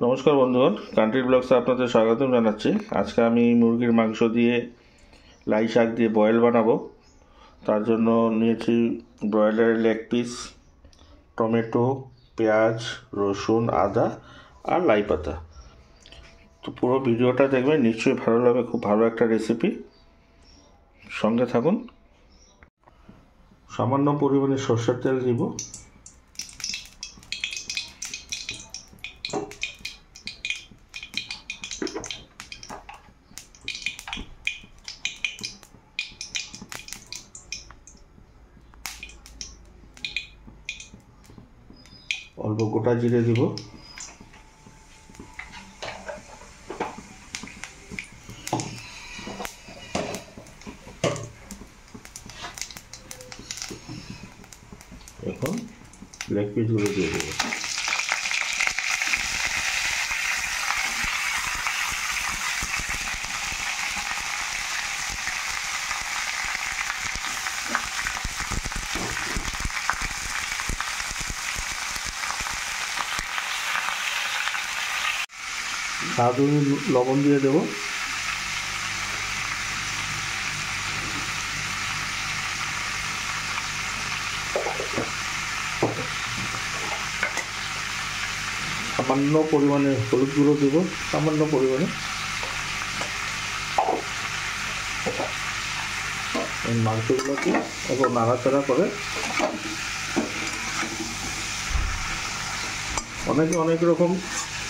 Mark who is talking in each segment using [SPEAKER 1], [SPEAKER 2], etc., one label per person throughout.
[SPEAKER 1] নমস্কার বন্ধুগণ, কান্ট্রি ব্লগসে আপনাদের স্বাগতম জানাচ্ছি। আজকে আমি মুরগির মাংস দিয়ে লাই শাক দিয়ে বয়েল বানাবো। তার জন্য নিয়েছি ব্রয়লারের লেগ পিস, টমেটো, পেঁয়াজ, রসুন, আদা আর লাই পাতা। তো পুরো ভিডিওটা দেখবেন, নিশ্চয়ই ভালো লাগবে। খুব ভালো একটা রেসিপি, সঙ্গে থাকুন। সামান্য পরিমাণে সরষের তেল দিব। অল্প গোটা জিরে দিব। এখন লেগ পিসগুলো দিয়ে দেবো। স্বাদ অনুযায়ী লবণ দিয়ে দেবো। সামান্য পরিমাণে হলুদ গুঁড়ো দেব, সামান্য পরিমাণে। মাংসগুলোকে এখন নাড়াচাড়া করে, অনেকে অনেক রকম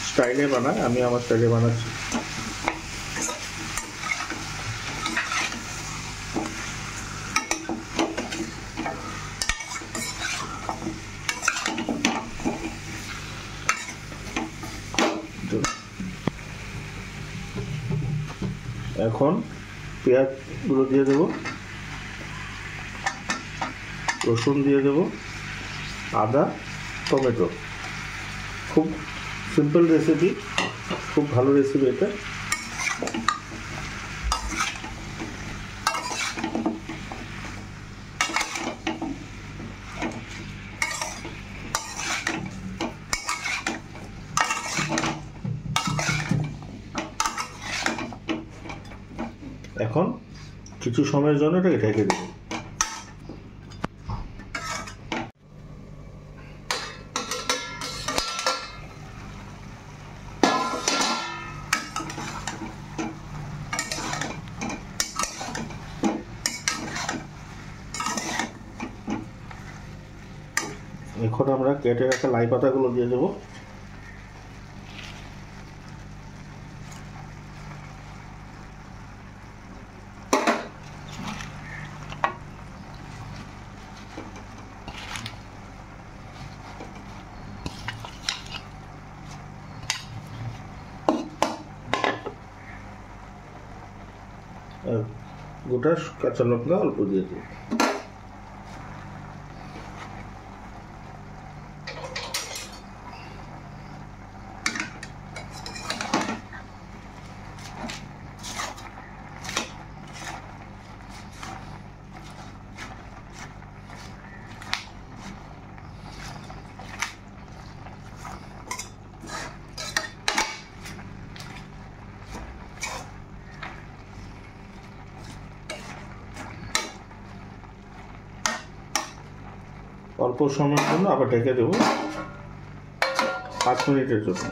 [SPEAKER 1] স্টাইলে বানায়, আমি আমার স্টাইলে বানাচ্ছি। এখন পেঁয়াজগুলো দিয়ে দেবো, রসুন দিয়ে দেবো, আদা, টমেটো। খুব সিম্পল রেসিপি, খুব ভালো রেসিপি এটা। এখন কিছু সময়ের জন্য এটাকে ঢেকে দেবো। এখন আমরা কেটে রাখা লাই পাতাগুলো দিয়ে দেবো। আর গোটা কাঁচা লঙ্কা অল্প দিয়ে দেবো। অল্প সময়ের জন্য আবার ঢেকে দেবো, 5 মিনিটের জন্য।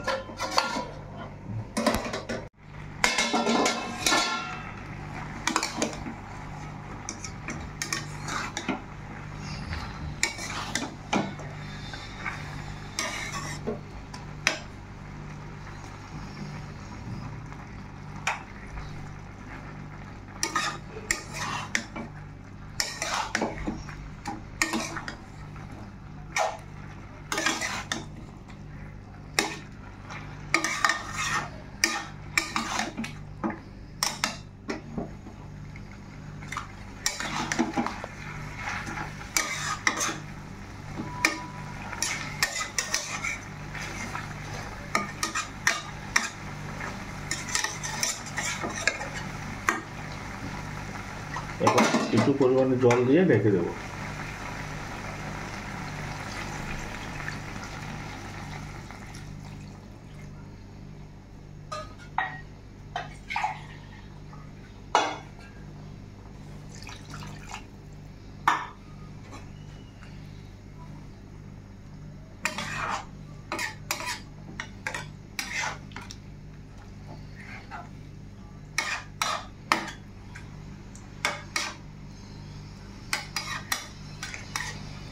[SPEAKER 1] এখন কিছু পরিমাণে জল দিয়ে ঢেকে দেবো।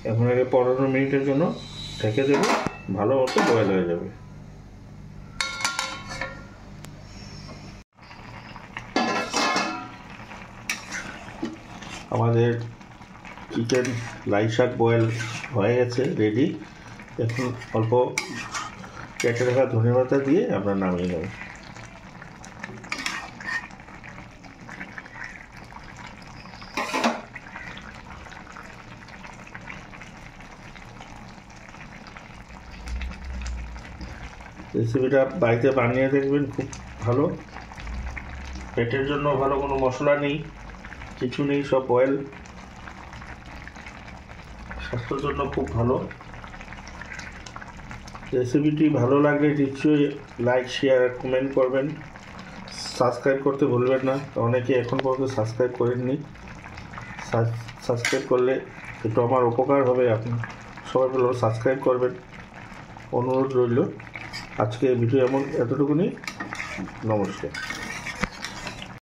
[SPEAKER 1] এখন আগে 15 মিনিটের জন্য ঢেকে দেব, ভালো মতো বয়েল হয়ে যাবে। আমাদের চিকেন লাই শাক বয়েল হয়ে গেছে, রেডি। এখন অল্প কেটে রাখা ধনেপাতা দিয়ে আমরা নামিয়ে নেব। রেসিপিটা বাড়িতে বানিয়ে দেখবেন, খুব ভালো। পেটের জন্য ভালো, কোনো মশলা নেই, কিছু নেই, সব বয়েল। স্বাস্থ্যের জন্য খুব ভালো। রেসিপিটি ভালো লাগলে নিশ্চয়ই লাইক, শেয়ার, কমেন্ট করবেন। সাবস্ক্রাইব করতে ভুলবেন না, অনেকে এখন পর্যন্ত সাবস্ক্রাইব করেননি। সাবস্ক্রাইব করলে একটু আমার উপকার হবে। আপনি সবাই ভালো সাবস্ক্রাইব করবেন, অনুরোধ রইল। আজকে ভিডিও এতটুকুনি। নমস্কার।